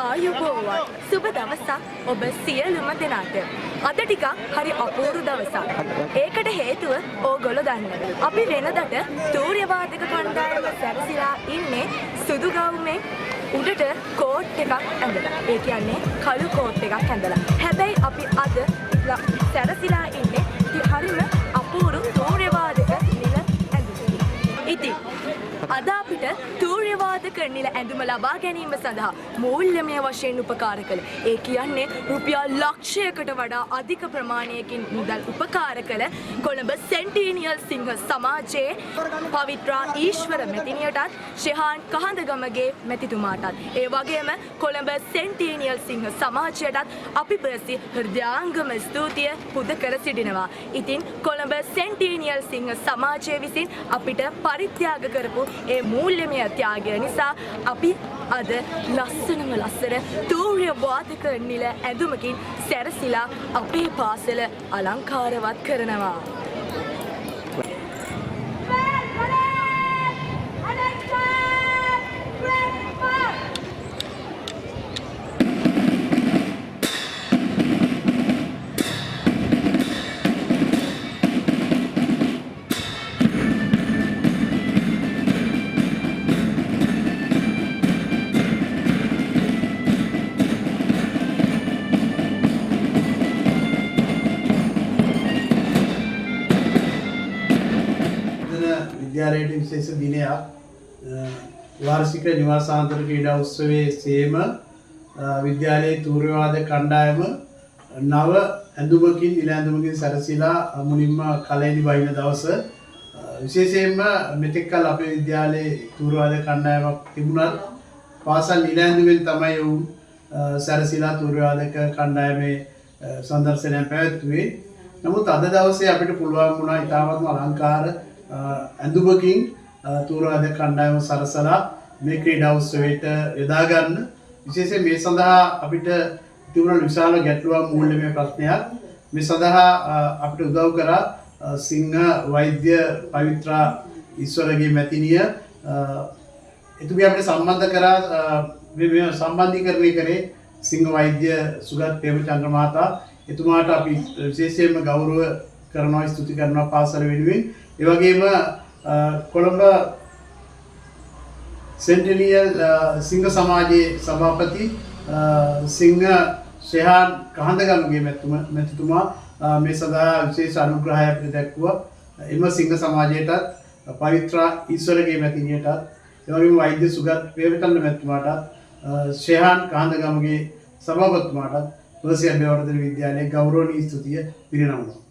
ආයුබෝවන් සුබ දවසක් ඔබ සියලුම දෙනාට. අද ටිකක් හරි අපූර්ව දවසක්. ඒකට හේතුව ඕගොල්ලෝ දන්නවා. අපි වෙනදට තූර්ය වාදක කණ්ඩායම සැරසිලා ඉන්නේ සුදු ගවුමෙන් උඩට කෝට් එකක් ඇඳලා. ඒ කියන්නේ කළු කෝට් එකක් ඇඳලා. හැබැයි අපි අද සැරසිලා ඉන්නේ හරිම අපූර්ව තූර්ය වාදක නිල ඇඳුමකින්. ඉතින් අද අපිට තූර්ය වාදක නිල ඇඳුම ලබා ගැනීම සඳහා මූල්‍යමය වශයෙන් උපකාර කළ ඒ කියන්නේ රුපියල් ලක්ෂයකට වඩා අධික ප්‍රමාණයකින් මුදල් උපකාර කළ කොළඹ සෙන්ටිනියල් සිංහ සමාජයේ පවිත්‍රා ඊශ්වර මැතිණියටත් ශෙහාන් කහඳගමගේ මැතිතුමාටත් ඒ වගේම කොළඹ සෙන්ටිනියල් සිංහ සමාජයටත් අපි ප්‍රසි හෘදයාංගම ස්තුතිය පුද කර සිටිනවා. ඉතින් කොළඹ සෙන්ටිනියල් සිංහ සමාජය විසින් අපිට පරිත්‍යාග කරපු ඒ මූල්‍යමය ත්‍යාගය නිසා අපි අද ලස්සනම ලස්සන තූර්ය වාදක නිල ඇඳුමකින් සැරසිලා අපේ පාසල අලංකාරවත් කරනවා. විද්‍යාලයට විශේෂ දිනයක් වාර්ෂික නිවාසාන්තර ක්‍රීඩා උත්සවයේ සේම විද්‍යාලයේ තූර්ය වාදක කණ්ඩායම නව ඇඳුමකින් නිල ඇඳුමකින් සැරසීලා මුලින්ම කලෙලි වහින දවස විශේෂයෙන්ම මෙතෙක් කල අපේ විද්‍යාලයේ තූර්ය වාදක කණ්ඩායමක් තිබුණත් පාසල් නිල ඇඳුමෙන් තමයි වුන් සැරසීලා තූර්ය වාදක කණ්ඩායමේ සම්දර්ශනය පැවැත්වුවේ. නමුත් අද දවසේ අපිට පුළුවන් වුණා ඉතාමත්ම අලංකාර ඇඳුමකින් තූර්ය වාදක කණ්ඩායම සරසලා මේ ක්‍රීඩා උත්සවයට යොදා ගන්න. විශේෂයෙන් මේ සඳහා අපිට තිබුණ විශාල ගැටලුවක් මූල්‍යමය ප්‍රශ්නයක්. මේ සඳහා අපිට උදව් කරා සිංහ වෛද්‍ය පවිත්‍රා ඊශ්වරගේ මැතිණිය. එතුමිය අපිට සම්බන්ධ කරා මේ සම්බන්ධීකරණය කරේ සිංහ වෛද්‍ය සුගත් ප්‍රේමචන්ද්‍ර මහතා. එතුමාට අපි විශේෂයෙන්ම ගෞරව කරනවා ස්තුති කරනවා පාසල වෙනුවෙන්. ඒ වගේම කොළඹ සෙන්ටිනියල් සිංහ සමාජයේ සභාපති සිංහ ශෙහාන් කහඳගමගේ මැතිතුමා මේ සඳහා විශේෂ අනුග්‍රහය අපිට දැක්වුවා. එම සිංහ සමාජයටත් පවිත්‍රා ඊශ්වරගේ මැතිණියටත් ඒ වගේම වෛද්‍ය සුගත් ප්‍රේමචන්ද්‍ර මැතිතුමාටත් ශෙහාන් කහඳගමගේ සභාපතිතුමාටත් ප්‍රසි අභ්‍යවර්ධන විද්‍යාලයේ ගෞරවනීය ස්තුතිය පිරිනමනවා.